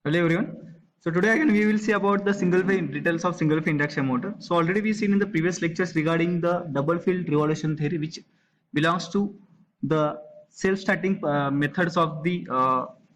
Hello everyone. So today again we will see about the single phase details of single phase induction motor. So already we seen in the previous lectures regarding the double field revolution theory, which belongs to the self-starting methods of the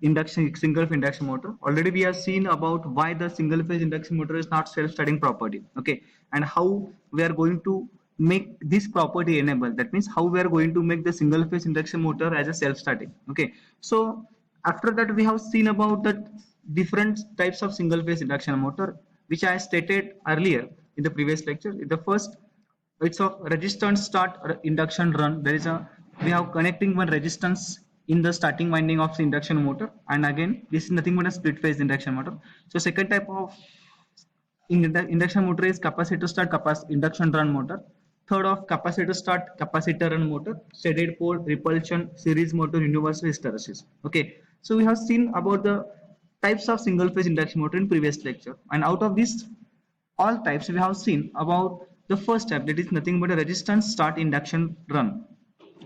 induction single phase induction motor. Already we have seen about why the single phase induction motor is not self-starting property. Okay, and how we are going to make this property enable. That means how we are going to make the single phase induction motor as a self-starting. Okay, so after that we have seen about the different types of single phase induction motor, which I stated earlier in the previous lecture. The first, it's of resistance start induction run. There is a we have connecting one resistance in the starting winding of the induction motor, and again this is nothing but a split phase induction motor. So second type of induction motor is capacitor start induction run motor. Third of capacitor start capacitor run motor, shaded pole repulsion series motor universal hysteresis. Okay, so we have seen about the types of single phase induction motor in previous lecture, and out of these all types we have seen about the first type, that is nothing but a resistance start induction run.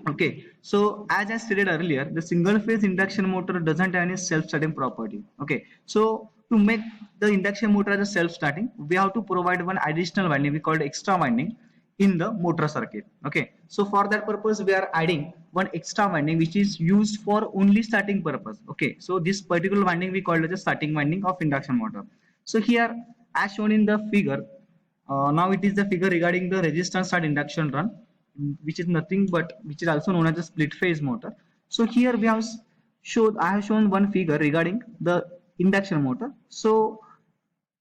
Okay, so as I stated earlier, the single phase induction motor doesn't have any self-starting property. Okay, so to make the induction motor as a self-starting, we have to provide one additional winding we call extra winding in the motor circuit. Okay, so for that purpose we are adding one extra winding which is used for only starting purpose. Okay, so this particular winding we call it the starting winding of induction motor. So here, as shown in the figure, now it is the figure regarding the resistance start induction run, which is nothing but which is also known as a split phase motor. So here we have I have shown one figure regarding the induction motor. So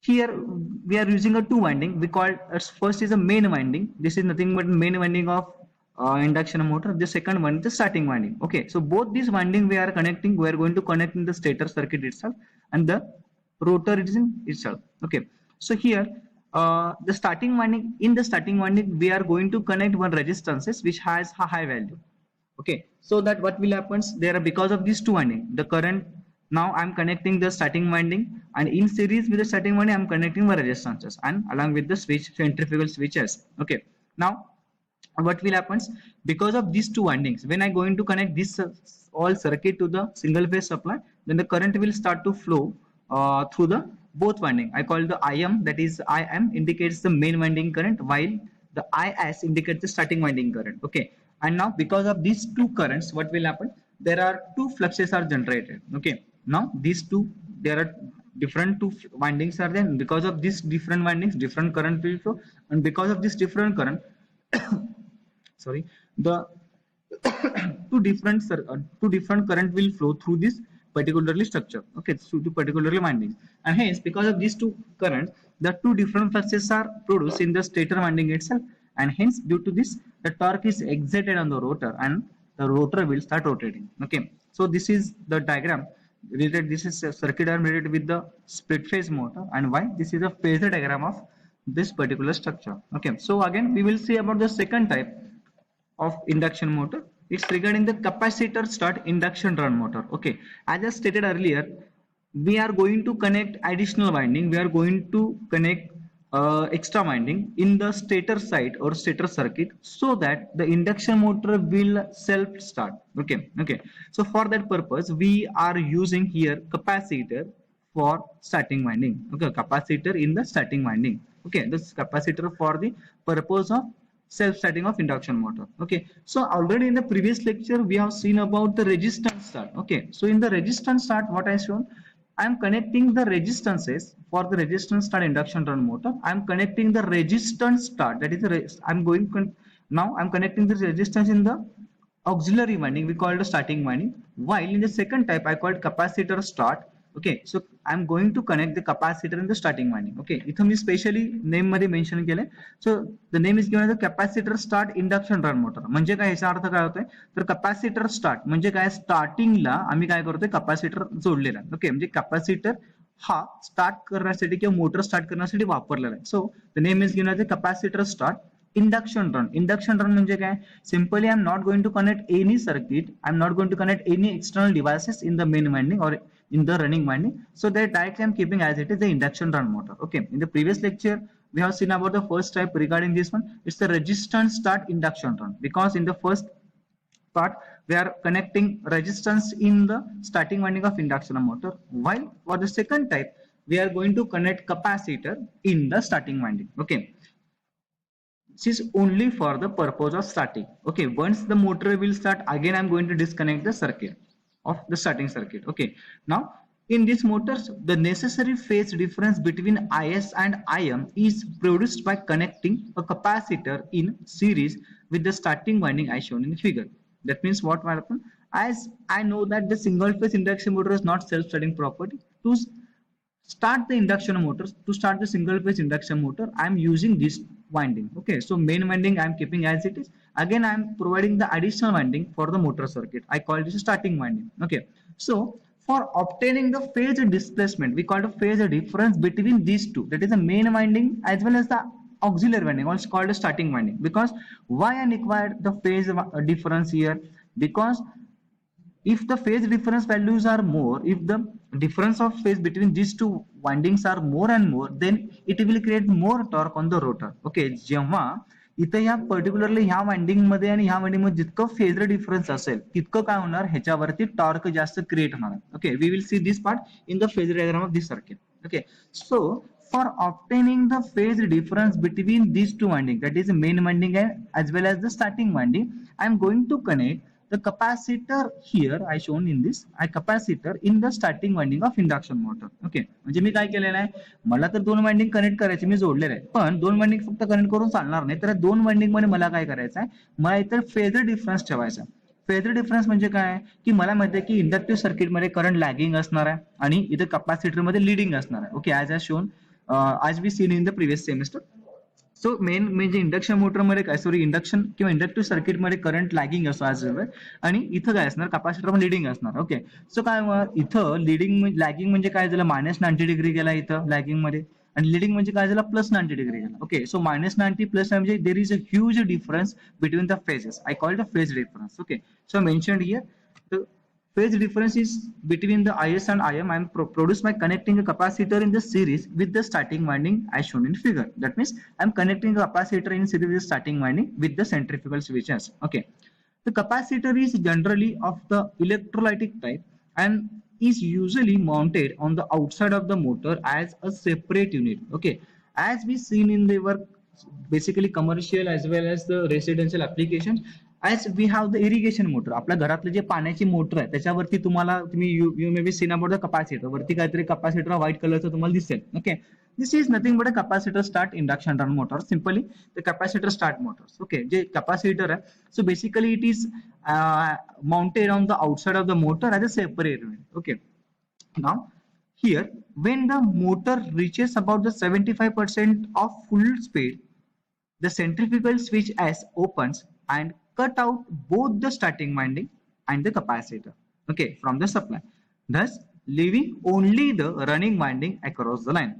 here we are using a two winding. We call it first is a main winding. This is nothing but main winding of induction motor. The second one is the starting winding. Okay, so both these winding we are connecting. We are going to connect in the stator circuit itself and the rotor is in itself. Okay, so here the starting winding, in the starting winding we are going to connect one resistances which has a high value. Okay, so that what will happens there, because of these two winding the current, now I am connecting the starting winding, and in series with the starting winding I am connecting my resistances and along with the switch centrifugal switches. Okay, now what will happens, because of these two windings, when I going to connect this all circuit to the single phase supply, then the current will start to flow through the both winding. I call the IM, that is IM indicates the main winding current, while the IS indicates the starting winding current. Okay, and now because of these two currents, what will happen, there are two fluxes are generated. Okay, now these two, there are different two windings are there, and because of these different windings different current will flow, and because of this different current sorry, the two different current will flow through this particularly structure. Okay, through two particularly windings, and hence because of these two currents the two different fluxes are produced in the stator winding itself, and hence due to this the torque is exerted on the rotor and the rotor will start rotating. Okay, so this is the diagram related, this is a circuit diagram related with the split phase motor, and why this is a phasor diagram of this particular structure. Okay, so again we will see about the second type of induction motor. It's regarding the capacitor start induction run motor. Okay, as I stated earlier, we are going to connect additional winding, we are going to connect extra winding in the stator side or stator circuit, so that the induction motor will self start. Okay, so for that purpose we are using here capacitor for starting winding. Okay, capacitor in the starting winding. Okay, this capacitor for the purpose of self-starting of induction motor. Okay, so already in the previous lecture we have seen about the resistance start. Okay, so in the resistance start what I shown, I am connecting the resistances for the resistance start induction run motor. I am connecting the resistance start, that is the I'm going now I'm connecting the resistance in the auxiliary winding, we call it the starting winding, while in the second type I called capacitor start. Okay, so I'm going to connect the capacitor in the starting winding. Okay, इथं मी specially name मध्ये mention केले. So the name is given as capacitor start induction run motor. म्हणजे काय, याचा अर्थ काय होतोय, तर कॅपॅसिटर स्टार्ट म्हणजे काय, स्टार्टिंगला आम्ही काय करतोय कॅपॅसिटर जोडलेला. ओके, म्हणजे कॅपॅसिटर हा स्टार्ट करण्यासाठी किंवा मोटर स्टार्ट करण्यासाठी वापरलेला आहे. So the name is given as capacitor start induction run. Induction run म्हणजे काय, simply I am not going to connect any circuit, I am not going to connect any external devices in the main winding or in the running winding, so that directly I am keeping as it is the induction run motor. Okay, in the previous lecture we have seen about the first type regarding this one, it's the resistance start induction run, because in the first part, we are connecting resistance in the starting winding of induction motor, while for the second type we are going to connect capacitor in the starting winding. Okay, this is only for the purpose of starting. Okay, once the motor will start, again I'm going to disconnect the circuit of the starting circuit. Okay, now in these motors the necessary phase difference between is and im is produced by connecting a capacitor in series with the starting winding as shown in the figure. That means what will happen, as I know that the single phase induction motor is not self-starting property, to start the induction motor, to start the single phase induction motor, I am using this winding. Okay, so main winding I am keeping as it is. Again I am providing the additional winding for the motor circuit. I call this starting winding. Okay, so for obtaining the phase displacement, we call the phase difference between these two, that is the main winding as well as the auxiliary winding, also called the starting winding. Because why I required the phase difference here? Because if the phase difference values are more, if the difference of phase between these two windings are more and more, then it will create more torque on the rotor. Okay, जेव्हा इथे ह्या particularly ह्या winding मध्ये आणि ह्या winding मध्ये जितकं phasor difference असेल तितकं काय होणार, ह्याच्यावरती टॉर्क जास्त क्रिएट होणार. Okay, we will see this part in the phasor diagram of this circuit. Okay, so for obtaining the phase difference between these two windings, that is main winding and as well as the starting winding, I am going to connect the capacitor here I shown in this capacitor in the starting winding of induction motor. Okay, म्हणजे मी काय केलेलं आहे, मला तर दोन winding connect करायचे, मी जोडलेले आहे, पण दोन वाइंडिंग फक्त कनेक्ट करून चालणार नाही, तर दोन वाइंडिंग मध्ये मला काय करायचं आहे, मला इतर फेजर डिफरन्स ठेवायचा. फेजर डिफरन्स म्हणजे काय, की मला माहिती आहे की इंडक्टिव्ह सर्किट मध्ये करंट लॅगिंग असणार आहे आणि इथे कॅपॅसिटर मध्ये लीडिंग असणार आहे. Okay, as shown as we seen in the previous semester. So main म्हणजे इंडक्शन मोटर मध्ये काय, सॉरी इंडक्शन किंवा इंडक्टिव्ह सर्किट मध्ये करंट लॅगिंग असतो आज, आणि इथं काय असणार, कॅपॅसिटर मध्ये लिडिंग असणार. ओके, सो काय इथं लिडिंग लॅगिंग म्हणजे काय झालं, -90 गेला इथं लॅगिंग मध्ये, आणि लिडिंग म्हणजे काय झालं, +90 गेला. ओके, सो -90 +90 म्हणजे there is a huge difference between the phases. I call the phase difference. Okay, so mentioned here phase difference is between the is and im I am produced by connecting a capacitor in the series with the starting winding as shown in figure. That means I am connecting a capacitor in series with the starting winding with the centrifugal switches. Okay, the capacitor is generally of the electrolytic type and is usually mounted on the outside of the motor as a separate unit. Okay, as we seen in the work basically commercial as well as the residential applications, as we have the irrigation motor, आपल्या घरातले जे पाण्याची motor आहे त्याच्यावरती तुम्हाला you may be seen about the capacitor, वरती काहीतरी capacitor white कलरचं तुम्हाला दिसेल. Okay, this is nothing but a capacitor start induction run motor, simply the capacitor start motors. Okay, जे कॅपॅसिटर आहे, so basically it is mounted on the outside of the motor as a separate unit. Okay, now here when the motor reaches about the 75% of full speed, the centrifugal switch S opens and cut out both the starting winding and the capacitor, okay, from the supply, thus leaving only the running winding across the line.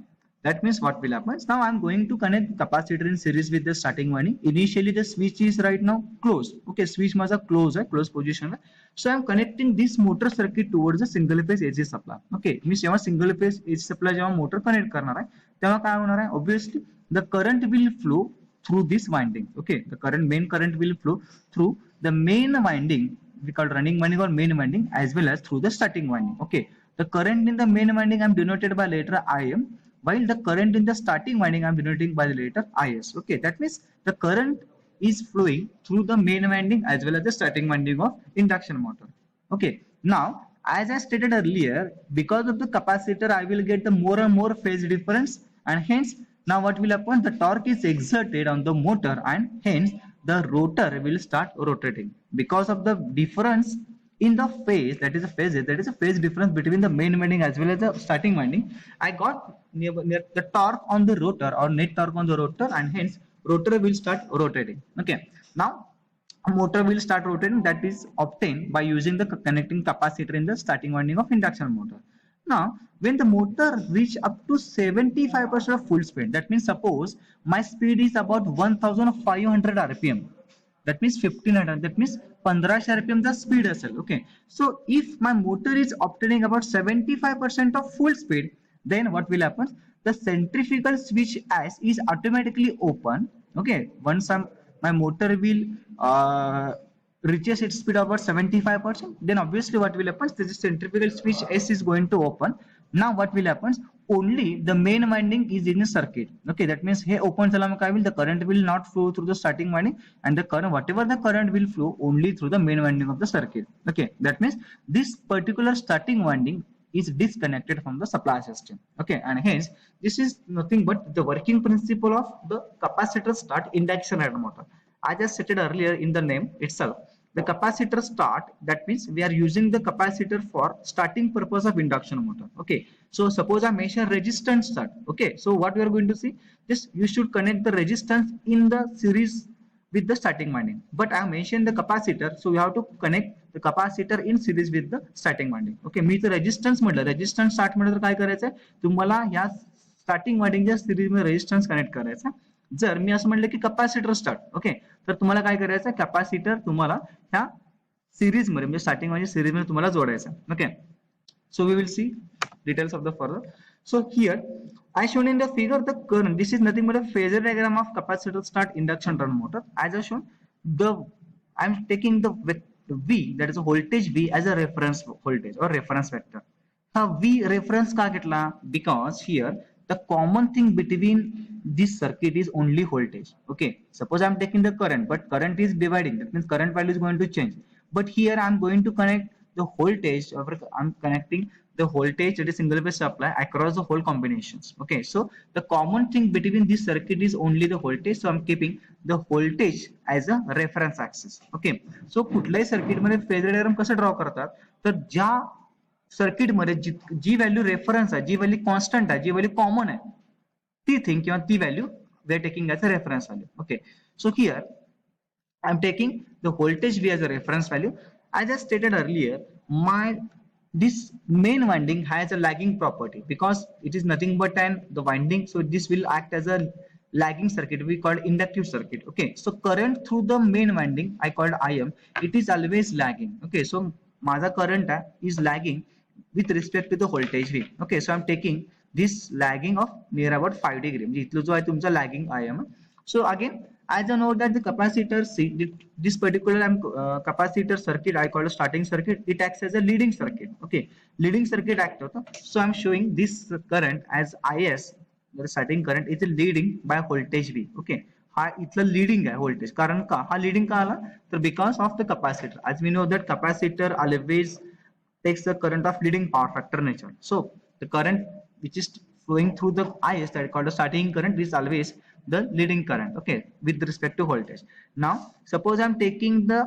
That means what will happen, now I am going to connect capacitor in series with the starting winding. Initially the switch is right now closed. Okay, switch माझा close आहे, close position आहे. So I am connecting this motor circuit towards the single phase AC supply. Okay, मी जेव्हा single phase AC supply जेव्हा motor connect करणार आहे तेव्हा काय होणार आहे, obviously the current will flow through this winding. Okay, the main current will flow through the main winding, we call running winding or main winding, as well as through the starting winding. Okay, the current in the main winding I am denoted by letter im, while the current in the starting winding I am denoting by the letter is. Okay, that means the current is flowing through the main winding as well as the starting winding of induction motor. Okay, now as I stated earlier, because of the capacitor I will get the more and more phase difference, and hence now what will happen, the torque is exerted on the motor and hence the rotor will start rotating. Because of the difference in the phase, that is a phase difference between the main winding as well as the starting winding, I got near the torque on the rotor or net torque on the rotor, and hence rotor will start rotating. Okay, now a motor will start rotating, that is obtained by using the connecting capacitor in the starting winding of induction motor. Now when the motor reach up to 75% of full speed, that means suppose my speed is about 1500 rpm, that means 1500, that means 1500 rpm the speed असेल. Okay, so if my motor is obtaining about 75% of full speed, then what will happen, the centrifugal switch S is automatically open. Okay, once my motor will reaches its speed about 75%, then obviously what will happen, this is centrifugal switch S is going to open. Now what will happen, only the main winding is in the circuit. Okay, that means hey open झाल्यामुळे काय होईल, the current will not flow through the starting winding, and the current, whatever the current will flow only through the main winding of the circuit. Okay, that means this particular starting winding is disconnected from the supply system. Okay, and hence this is nothing but the working principle of the capacitor start induction motor. I just stated earlier in the name itself, the capacitor start, that means we are using the capacitor for starting purpose of induction motor. Okay, so suppose I mention resistance start. Okay, so what we are going to see, this you should connect the resistance in the series with the starting winding, but I mentioned the capacitor, so you have to connect the capacitor in series with the starting winding. Okay, मी तर resistance म्हटलं, resistance start म्हटलं तर काय करायचं आहे, तुम्हाला ह्या starting वायंडिंगच्या series मध्ये रेजिस्टन्स कनेक्ट करायचा. जर मी असं म्हटलं की कॅपॅसिटर स्टार्ट, ओके, तर तुम्हाला काय करायचं, कॅपॅसिटर तुम्हाला ह्या सिरीज मध्ये म्हणजे स्टार्टिंग मध्ये सिरीज मध्ये तुम्हाला जोडायचा. Okay, so we will see details of the further. So here I shown in the figure the current, this is nothing but a phasor diagram of capacitor start induction run motor. As I shown, the I am taking the V, that is a voltage V, as a reference voltage or reference vector. Now V reference का घेतला, because here the common thing between this circuit is only voltage. Okay, suppose I am taking the current, but current is dividing, that means current value is going to change, but here I am going to connect the voltage, or I'm connecting the voltage, that is single phase supply, across the whole combinations. Okay, so the common thing between this circuit is only the voltage, so I'm keeping the voltage as a reference axis. Okay, so कुठल्याही circuit मध्ये phasor diagram कसं draw करतात, तर ज्या circuit मध्ये जी value reference आहे, जी value constant आहे, जी value common आहे, ती थिंग किंवा ती value we are taking as a reference value. Okay, so here I am taking the voltage V as a reference value. As I stated earlier, this main winding has a lagging property because it is nothing but the winding, so this will act as a lagging circuit, we call inductive circuit. Okay, so current through the main winding I called IM, it is always lagging. Okay, so माझा current is lagging with respect to the voltage V. Okay, so I am taking this lagging of near about 5 degree, म्हणजे इथलं जो आहे तुमचा lagging IM. So again, as I know that the capacitor C, this particular capacitor circuit I call a starting circuit, it acts as a leading circuit. Okay, leading circuit act होता, so I am showing this current as IS, the starting current is leading by voltage V. Okay, हा इथलं leading आहे voltage, कारण का हा leading का आला, तर because of the capacitor, as we know that capacitor always takes the current of leading power factor nature, so the current which is flowing through the IS, that is called the starting current, is always the leading current. Okay, with respect to voltage. Now suppose I am taking the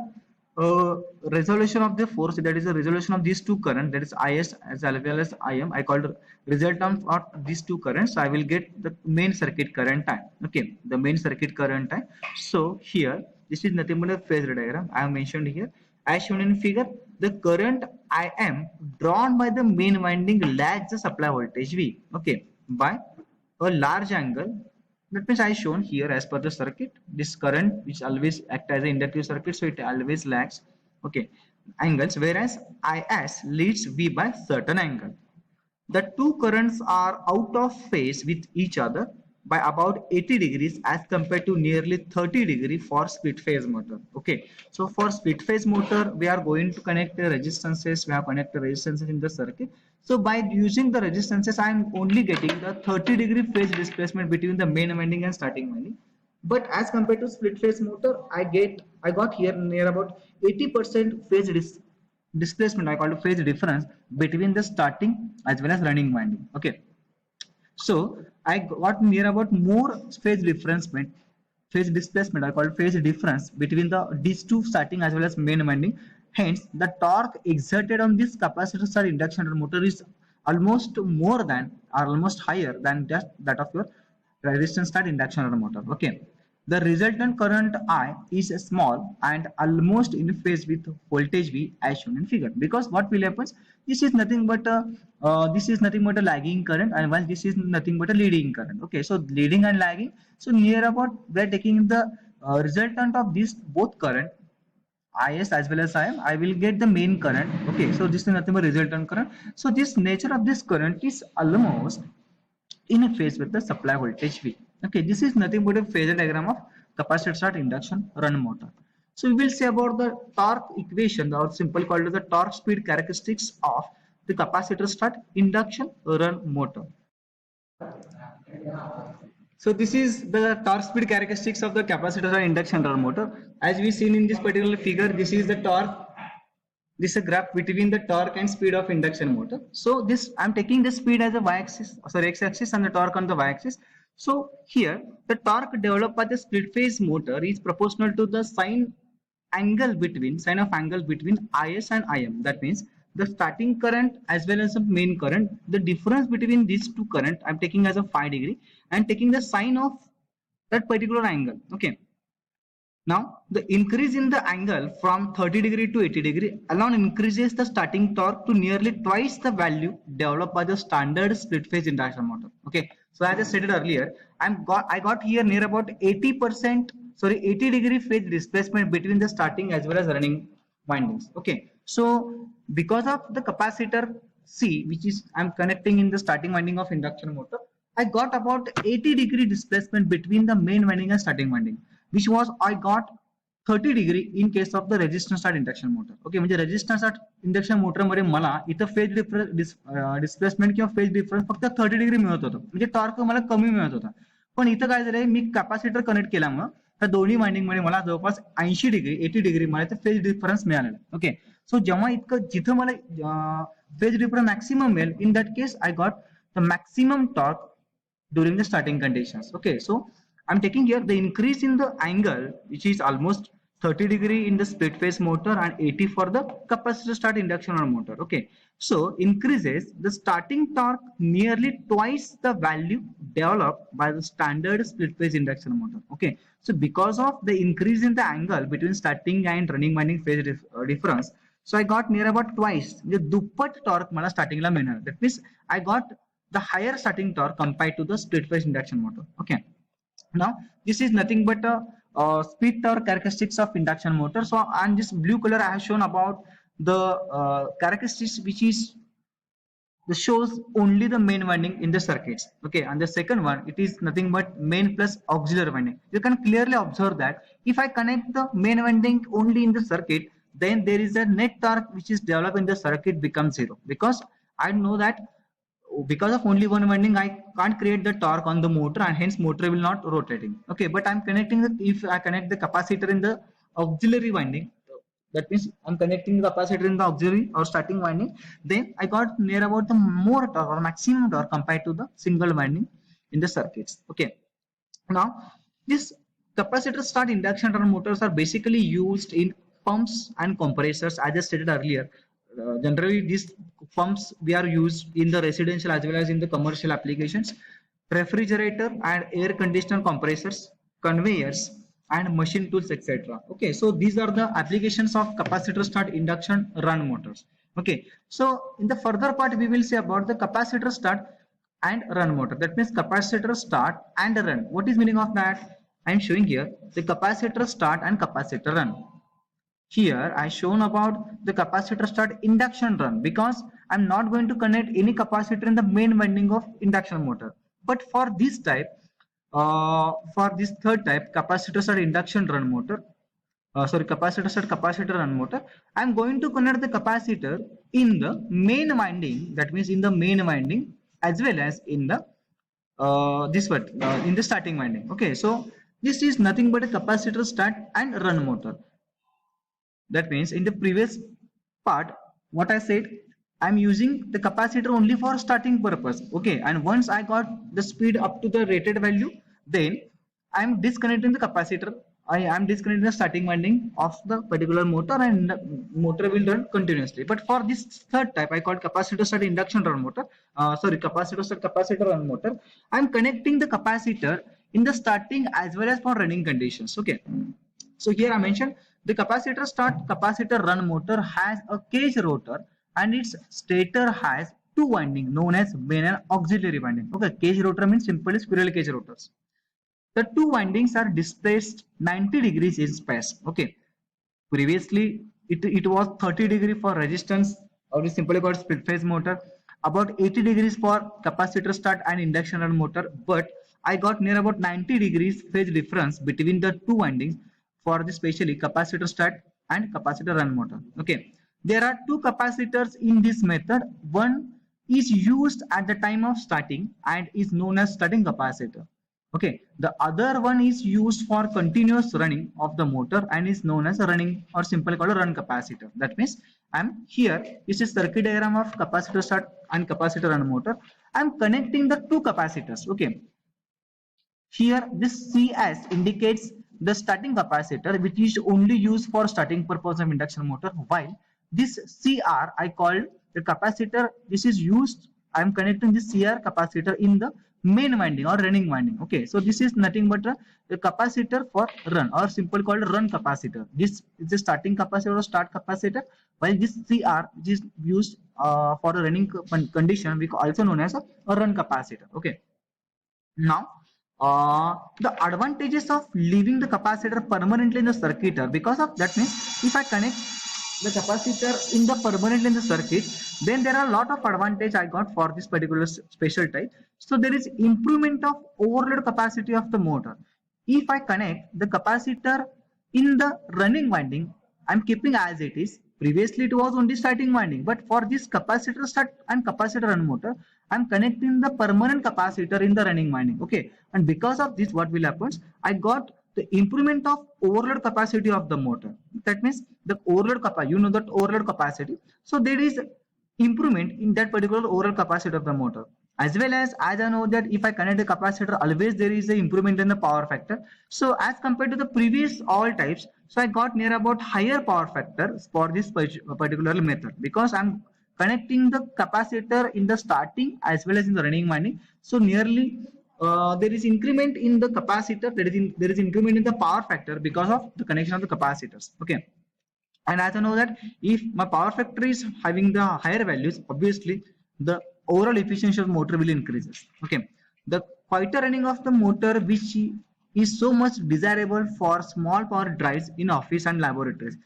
resolution of the force, that is the resolution of these two current, that is IS as well as IM, I called resultant of these two currents, so I will get the main circuit current time. Okay, the main circuit current time. So here this is nothing but a phasor diagram I have mentioned here as shown in figure. The current IM drawn by the main winding lags the supply voltage V, okay, by a large angle. That means I shown here as per the circuit, this current which always act as an inductive circuit, so it always lags, okay, angles, whereas IS leads V by certain angle. The two currents are out of phase with each other by about 80 degrees as compared to nearly 30 degree for split phase motor. Okay, so for split phase motor we are going to connect the resistances, we have connected resistances in the circuit. So by using the resistances I am only getting the 30 degree phase displacement between the main winding and starting winding, but as compared to split phase motor I got here near about 80% phase displacement, I call it phase difference between the starting as well as running winding. Okay, so I got near about more phase displacement, I call it phase difference between these two starting as well as main winding. Hence the torque exerted on this capacitor start induction motor is almost more than or almost higher than just that of your resistance start induction motor. Okay, the resultant current I is small and almost in phase with voltage V as shown in figure, because what will happen, this is nothing but a lagging current, and while this is nothing but a leading current. Okay, so leading and lagging, so near about we are taking the resultant of this both current IS as well as IM, I will get the main current. Okay, so this is nothing but resultant current, so this nature of this current is almost in a phase with the supply voltage V. Okay, this is nothing but a phasor diagram of capacitor start induction run motor. So we will see about the torque equation, or simply called as the torque speed characteristics of the capacitor start induction run motor. So this is the torque speed characteristics of the capacitor or induction run motor. As we seen in this particular figure, this is the torque. This is a graph between the torque and speed of induction motor. So this I'm taking the speed as a y-axis, sorry, x-axis, and the torque on the y-axis. So here the torque developed by the split phase motor is proportional to the sine of angle between Is and Im. That means the starting current as well as the main current, the difference between these two current I'm taking as a 5 degree and taking the sine of that particular angle. Okay. Now the increase in the angle from 30 degree to 80 degree alone increases the starting torque to nearly twice the value developed by the standard split phase induction motor. Okay, so as I stated earlier, I got here near about 80%, sorry, 80 degree phase displacement between the starting as well as running windings. Okay, so because of the capacitor C, which is I'm connecting in the starting winding of induction motor, I got about 80 degree displacement between the main winding and starting winding, which was I got 30 degree in case of the resistance start induction motor. Okay, म्हणजे resistance start induction motor मध्ये मला इथं phase displacement किंवा phase difference फक्त 30 degree मिळत होतं, म्हणजे torque मला कमी मिळत होता. पण इथं काय झालंय, मी कॅपॅसिटर कनेक्ट केल्यामुळे त्या दोन्ही वाइंडिंग मध्ये मला जवळपास 80 डिग्री मला इथं फेज डिफरन्स मिळालेला. ओके, सो जेव्हा इतकं जिथं मला फेज डिफरन्स मॅक्सिमम मिळेल, in that case I got the maximum torque during the starting conditions. Okay, so I'm taking here the increase in the angle, which is almost 30 degree in the split phase motor and 80 for the capacitor start induction or motor. Okay, so increases the starting torque nearly twice the value developed by the standard split phase induction motor. Okay, so because of the increase in the angle between starting and running winding phase difference, so I got near about twice the दुप्पट torque मला starting ला मिळणार. That means I got the higher starting torque compared to the split phase induction motor. Okay, now this is nothing but a speed torque characteristics of induction motor. So on this blue color I have shown about the characteristics which is this shows only the main winding in the circuits. Okay, and the second one, it is nothing but main plus auxiliary winding. You can clearly observe that if I connect the main winding only in the circuit, then there is a net torque which is developed in the circuit becomes zero, because I know that because of only one winding I can't create the torque on the motor, and hence motor will not rotating. Okay, but I'm connecting if I connect the capacitor in the auxiliary winding, that means I'm connecting the capacitor in the auxiliary or starting winding, then I got near about the more torque or maximum torque compared to the single winding in the circuits. Okay, now this capacitor start induction run motors are basically used in pumps and compressors, as I stated earlier. Generally these pumps we are used in the residential as well as in the commercial applications, refrigerator and air conditioner compressors, conveyors and machine tools, etc. Okay, so these are the applications of capacitor start induction run motors. Okay, so in the further part we will see about the capacitor start and run motor. That means capacitor start and run. What is meaning of that? I am showing here the capacitor start and capacitor run. Here I shown about the capacitor start induction run because I'm not going to connect any capacitor in the main winding of induction motor. But for this type, for this third type, capacitor start induction run motor, capacitor start capacitor run motor, I'm going to connect the capacitor in the main winding. That means in the main winding as well as in the in the starting winding. Okay, so this is nothing but a capacitor start and run motor. That means in the previous part what I said, I'm using the capacitor only for starting purpose. Okay, and once I got the speed up to the rated value, then I'm disconnecting the capacitor. I am disconnecting the starting winding of the particular motor, and the motor will run continuously. But for this third type, I call capacitor start induction run motor. Capacitor start capacitor run motor. I'm connecting the capacitor in the starting as well as for running conditions. Okay, so here I mentioned the capacitor start capacitor run motor has a cage rotor and its stator has two windings known as main and auxiliary winding. Okay, cage rotor means simply squirrel cage rotors. The two windings are displaced 90 degrees in space. Okay, previously it was 30 degree for resistance, or we simply called split phase motor, about 80 degrees for capacitor start and induction run motor, but I got near about 90 degrees phase difference between the two windings for the specially capacitor start and capacitor run motor. Okay, there are two capacitors in this method. One is used at the time of starting and is known as starting capacitor. Okay, the other one is used for continuous running of the motor and is known as a running or simply called a run capacitor. That means I'm here, this is circuit diagram of capacitor start and capacitor run motor. I'm connecting the two capacitors. Okay, here this CS indicates the starting capacitor which is only used for starting purpose of induction motor, while this CR I called the capacitor, this is used, I am connecting this CR capacitor in the main winding or running winding. Okay, so this is nothing but a capacitor for run or simply called run capacitor. This is the starting capacitor or start capacitor, while this CR which is used for the running condition we also known as a run capacitor. Okay, now the advantages of leaving the capacitor permanently in the circuit are because of that means if I connect the capacitor in the permanently in the circuit, then there are a lot of advantage I got for this particular special type. So there is improvement of overload capacity of the motor. If I connect the capacitor in the running winding, I'm keeping as it is. Previously it was only starting winding, but for this capacitor start and capacitor run motor, I'm connecting the permanent capacitor in the running winding. Okay, and because of this, what will happen? I got the improvement of overload capacity of the motor. That means the overload capacity, you know that overload capacity. So there is improvement in that particular overload capacity of the motor. As well as I know that if I connect the capacitor, always there is an improvement in the power factor. So as compared to the previous all types, so I got near about higher power factor for this particular method because I'm connecting the capacitor in the starting as well as in the running winding. So nearly there is increment in the capacitor, there is increment in the power factor because of the connection of the capacitors. Okay, and as I know that if my power factor is having the higher values, obviously the overall efficiency of motor will increases. Okay, the quieter running of the motor which is so much desirable for small power drives in office and laboratories.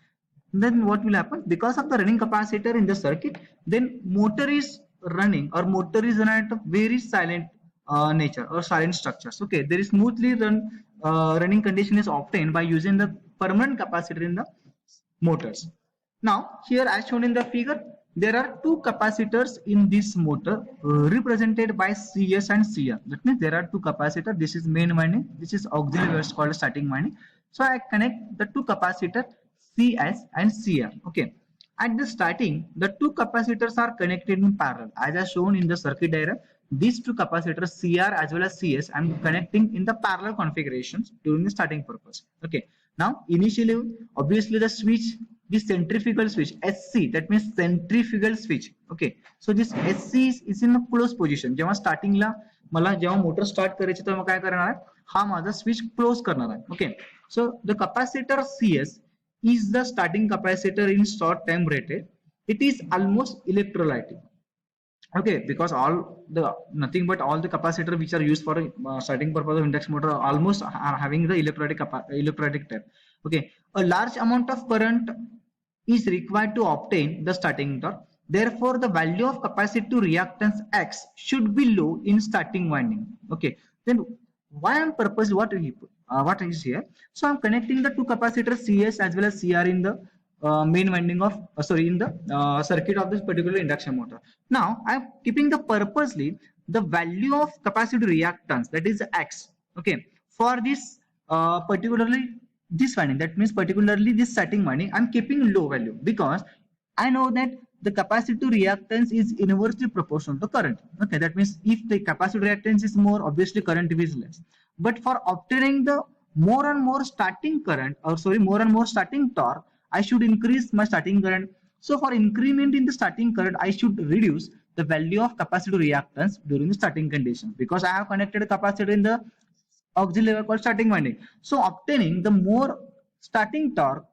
Then what will happen because of the running capacitor in the circuit, then motor is running or motor is run at a very silent nature or silent structures. Okay, there is smoothly running condition is obtained by using the permanent capacitor in the motors. Now here as shown in the figure, there are two capacitors in this motor represented by CS and CR. That means there are two capacitors. This is main winding, this is auxiliary, what's called starting winding. So I connect the two capacitors CS and CR. Okay, at the starting the two capacitors are connected in parallel as I shown in the circuit diagram. These two capacitors CR as well as CS I'm connecting in the parallel configurations during the starting purpose. Okay, now initially obviously the switch, this centrifugal switch SC, that means centrifugal switch. Okay, so this SC is in a close position. जेव्हा स्टार्टिंगला मला जेव्हा motor start करायची तेव्हा काय करणार आहे, हा माझा स्विच क्लोज करणार आहे. Okay, so the capacitor CS is the starting capacitor in short time rated. It is almost electrolytic. Okay, because all the nothing but all the capacitor which are used for starting purpose of induction motor almost are having the electrolytic type. Okay, a large amount of current is required to obtain the starting torque. Therefore, the value of capacitive reactance X should be low in starting winding. Okay, then why I'm purpose what is here? So I'm connecting the two capacitors CS as well as CR in the main winding of in the circuit of this particular induction motor. Now I'm keeping the purposely the value of capacitive reactance, that is X. Okay, for this particularly this winding, that means particularly this starting winding, I'm keeping low value because I know that the capacitive reactance is inversely proportional to current. Okay, that means if the capacitive reactance is more, obviously current is less. But for obtaining the more and more starting current, or sorry, more and more starting torque, I should increase my starting current. So for increment in the starting current, I should reduce the value of capacitive reactance during the starting condition because I have connected a capacitor in the auxiliary called starting winding. So obtaining the more starting torque,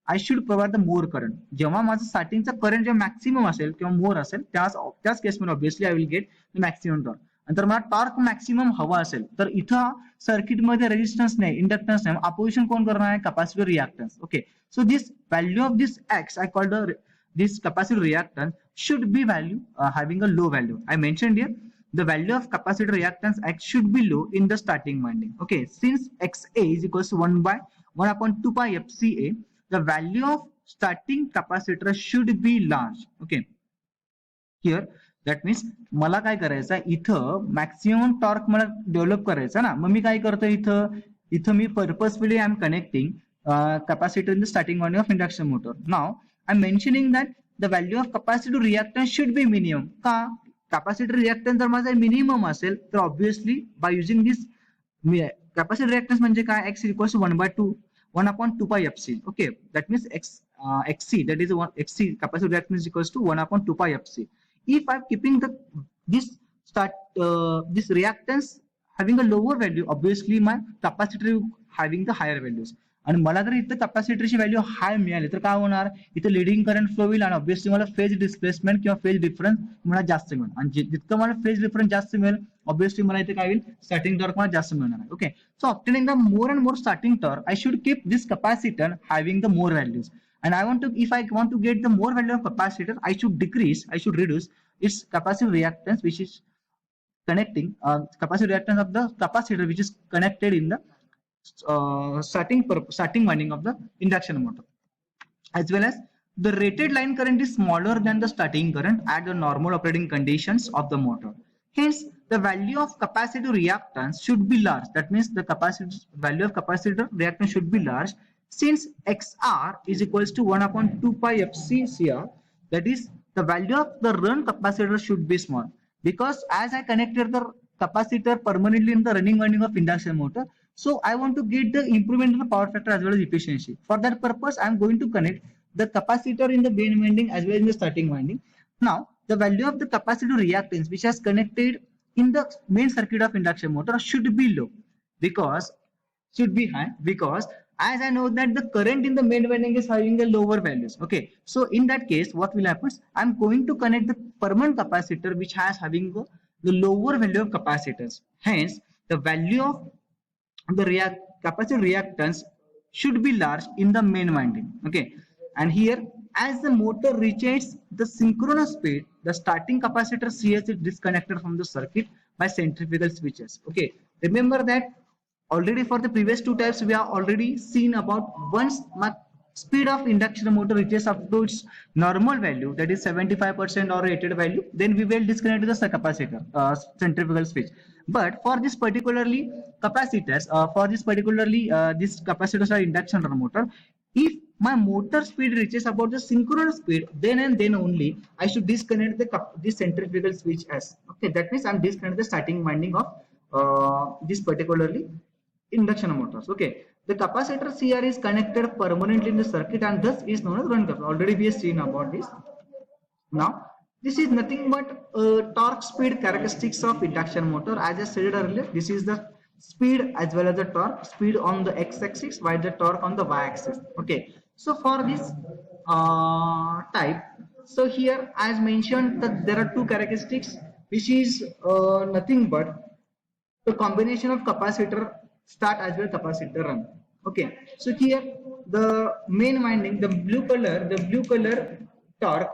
I should provide the more current. जेव्हा माझं स्टार्टिंगचा current जे maximum असेल किंवा मोर असेल त्याच केसमध्ये obviously I will get the maximum torque. नंतर मला torque maximum हवा असेल तर इथं सर्किटमध्ये रेजिस्टन्स नाही, इंडक्टन्स नाही, अपोजिशन कोण करणार आहे, capacitive reactance. Okay, so this value of this X I call this capacitive reactance should be value having a low value. I mentioned here the value of capacitor reactance X should be low in the starting winding. Okay, since XA is equals to 1 by 1 upon 2 pi FCA, the value of starting capacitor should be large. Okay. Here that means मला काय करायचं इथं maximum torque मला develop करायचा ना, मग मी काय करतो इथं मी purposefully I am connecting capacitor in the starting winding of induction motor. Now I'm mentioning that the value of capacitor reactance should be minimum. का capacitor reactance जर माझा minimum असेल तर obviously by using this capacitor reactance म्हणजे काय x equals to 1 upon 2 pi fc. Okay, that means xc, that is xc capacitor reactance is equals to 1 upon 2 pi fc. If I'm keeping this reactance having a lower value, obviously my capacitor having the higher values. आणि मला जर इथं कॅपॅसिटरची value हाय मिळाली तर काय होणार, इथं leading current flow होईल आणि ऑब्विसली मला फेज डिस्प्लेसमेंट किंवा फेज डिफरन्स मला जास्त मिळेल. आणि जितकं मला फेज डिफरन्स जास्त मिळेल ऑब्विसली मला इथे काय होईल, स्टार्टिंग टॉर्क मला जास्त मिळणार आहे. Okay, so obtaining the more and more starting torque I should keep this capacitor having the more values. And if I want to get the more value of capacitor, I should reduce its capacitive reactance, which is connecting capacitive reactance of the capacitor, which is connected in the starting winding of the induction motor, as well as the rated line current is smaller than the starting current at the normal operating conditions of the motor. Hence, the value of capacitor reactance should be large. That means the value of capacitor reactance should be large, since XR is equals to 1 upon 2 pi FCCR. That is, the value of the run capacitor should be small, because as I connected the capacitor permanently in the running winding of induction motor, so I want to get the improvement in the power factor as well as efficiency. For that purpose, I am going to connect the capacitor in the main winding as well as in the starting winding. Now, the value of the capacitor reactance which has connected in the main circuit of induction motor should be low, because should be high, because as I know that the current in the main winding is having a lower values. Okay, so in that case what will happen, I'm going to connect the permanent capacitor which has having the lower value of capacitance. Hence, the value of the capacitor reactance should be large in the main winding. Okay, and here as the motor reaches the synchronous speed, the starting capacitor CS is disconnected from the circuit by centrifugal switches. Okay, remember that already for the previous two types we have already seen about once speed of induction motor reaches up to its normal value, that is 75% or rated value, then we will disconnect the capacitor centrifugal switch. But for this particularly capacitors, this capacitors are induction motor, if my motor speed reaches about the synchronous speed, then and then only I should disconnect this centrifugal switch as. Okay, that means I'm disconnect the starting winding of this particularly induction motors. Okay, the capacitor CR is connected permanently in the circuit and thus is known as run capacitor. Already we have seen about this. Now, this is nothing but torque speed characteristics of induction motor. As I said earlier, this is the speed as well as the torque, speed on the x-axis while the torque on the y-axis. Okay, so for this type, so here as mentioned that there are two characteristics, which is nothing but the combination of capacitor start as well capacitor run. Okay, so here the main winding, the blue color torque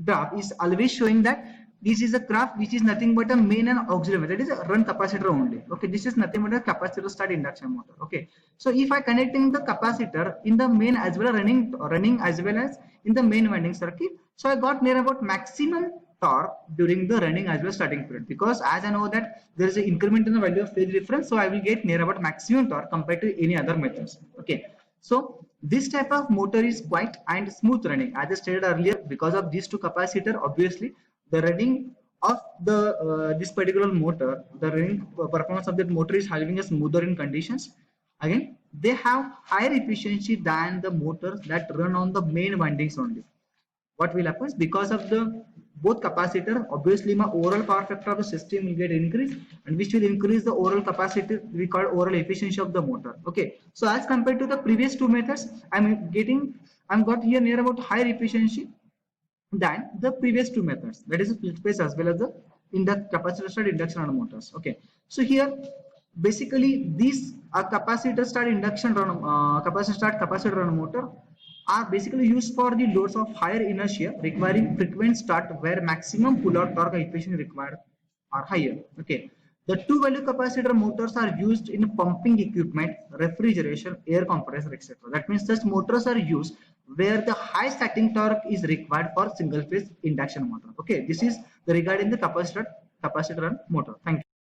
graph is always showing that this is a graph which is nothing but a main and auxiliary, that is a run capacitor only. Okay, this is nothing but a capacitor start induction motor. Okay, so if I connecting the capacitor in the main as well as running as well as in the main winding circuit, so I got near about maximum torque during the running as well as starting period, because as I know that there is an increment in the value of phase difference, so I will get near about maximum torque compared to any other methods. Okay, so this type of motor is quite and smooth running, as I stated earlier, because of these two capacitor. Obviously, the running of the this particular motor, the running performance of that motor is having a smoother in conditions. Again, they have higher efficiency than the motors that run on the main windings only. What will happen, because of the both capacitor, obviously my overall power factor of the system will get increased, and which will increase the overall capacity we call overall efficiency of the motor. Okay, so as compared to the previous two methods, I'm got here near about higher efficiency than the previous two methods, that is split phase as well as the capacitor start induction motors. Okay, so here basically these capacitor start induction run capacitor run motor are basically used for the loads of higher inertia requiring frequent start, where maximum pull out torque efficiency required are higher. Okay, The two value capacitor motors are used in pumping equipment, refrigeration, air compressor, etc. That means such motors are used where the high starting torque is required for single phase induction motor. Okay, this is regarding the capacitor and motor. Thank you.